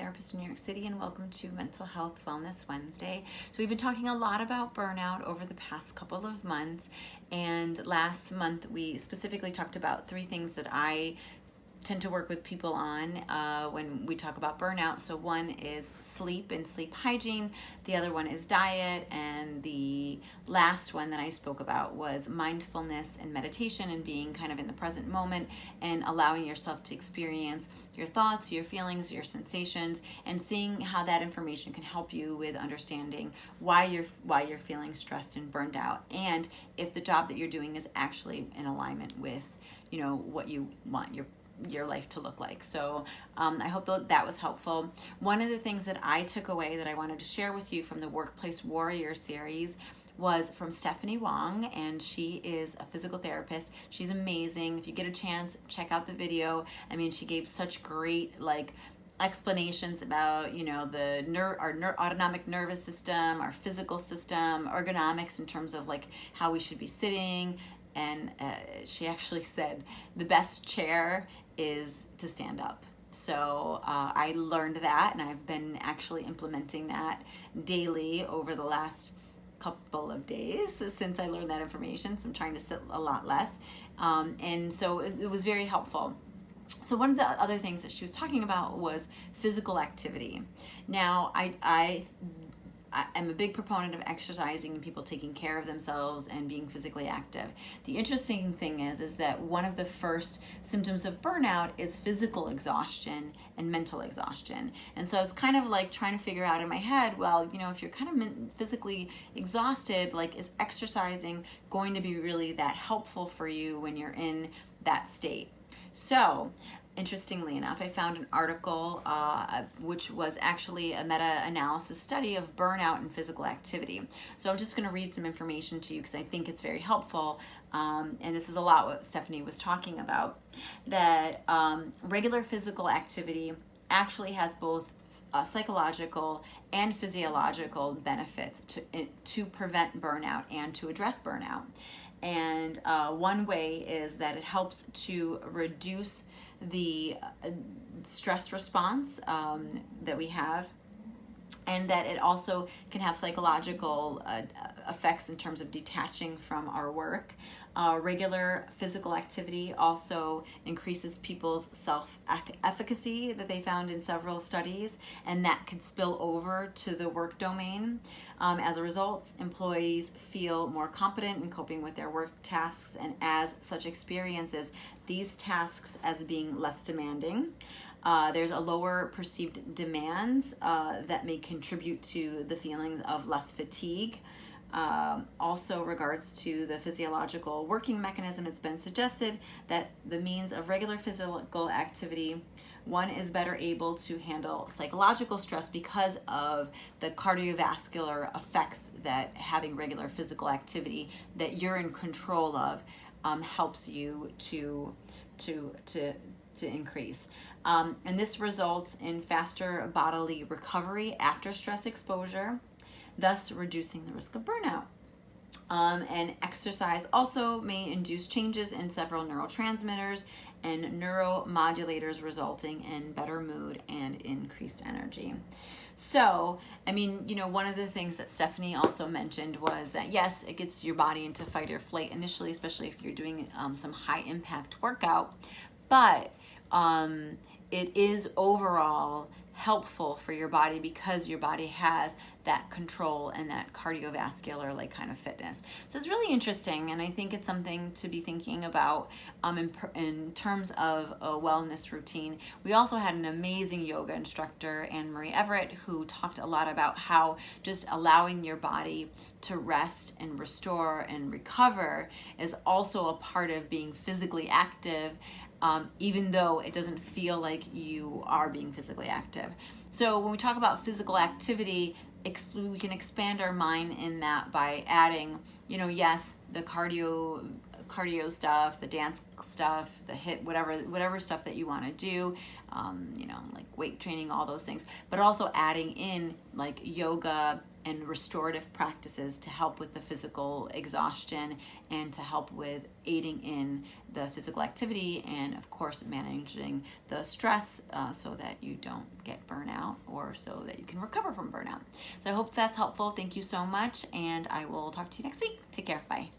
therapist in New York City, and welcome to Mental Health Wellness Wednesday. So we've been talking a lot about burnout over the past couple of months, and last month we specifically talked about 3 things that I tend to work with people on when we talk about burnout. So one is sleep and sleep hygiene, the other one is diet, and the last one that I spoke about was mindfulness and meditation and being kind of in the present moment and allowing yourself to experience your thoughts, your feelings, your sensations, and seeing how that information can help you with understanding why you're feeling stressed and burned out, and if the job that you're doing is actually in alignment with, you know, what you want your life to look like. So I hope that was helpful. One of the things that I took away that I wanted to share with you from the Workplace Warrior series was from Stephanie Wang, and she is a physical therapist. She's amazing. If you get a chance, check out the video. I mean, she gave such great explanations about, you know, our autonomic nervous system, our physical system, ergonomics in terms of like how we should be sitting. And she actually said the best chair is to stand up. So I learned that, and I've been actually implementing that daily over the last couple of days since I learned that information. So I'm trying to sit a lot less. And so it was very helpful. So one of the other things that she was talking about was physical activity. Now, I'm a big proponent of exercising and people taking care of themselves and being physically active. The interesting thing is that one of the first symptoms of burnout is physical exhaustion and mental exhaustion. And so it's kind of like trying to figure out in my head, well, you know, if you're kind of physically exhausted, like, is exercising going to be really that helpful for you when you're in that state? So, interestingly enough, I found an article which was actually a meta-analysis study of burnout and physical activity. So I'm just going to read some information to you because I think it's very helpful. And this is a lot what Stephanie was talking about, that regular physical activity actually has both psychological and physiological benefits to prevent burnout and to address burnout. And one way is that it helps to reduce the stress response that we have, and that it also can have psychological effects in terms of detaching from our work. Regular physical activity also increases people's self-efficacy that they found in several studies, and that could spill over to the work domain. As a result, employees feel more competent in coping with their work tasks, and as such experiences these tasks as being less demanding. There's a lower perceived demands that may contribute to the feelings of less fatigue. Also regards to the physiological working mechanism, it's been suggested that the means of regular physical activity, one is better able to handle psychological stress because of the cardiovascular effects that having regular physical activity that you're in control of helps you to increase. And this results in faster bodily recovery after stress exposure, thus reducing the risk of burnout. And exercise also may induce changes in several neurotransmitters and neuromodulators, resulting in better mood and increased energy. So, I mean, you know, one of the things that Stephanie also mentioned was that, yes, it gets your body into fight or flight initially, especially if you're doing some high impact workout, but it is overall helpful for your body because your body has that control and that cardiovascular kind of fitness. So it's really interesting, and I think it's something to be thinking about in terms of a wellness routine. We also had an amazing yoga instructor, Everitt, who talked a lot about how just allowing your body to rest and restore and recover is also a part of being physically active, even though it doesn't feel like you are being physically active. So when we talk about physical activity, we can expand our mind in that by adding, you know, yes, the cardio cardio stuff, the dance stuff, the HIIT, whatever stuff that you want to do, you know, like weight training, all those things, but also adding in like yoga and restorative practices to help with the physical exhaustion and to help with aiding in the physical activity, and of course managing the stress so that you don't get burnout, or so that you can recover from burnout. So I hope that's helpful. Thank you so much, and I will talk to you next week. Take care. Bye.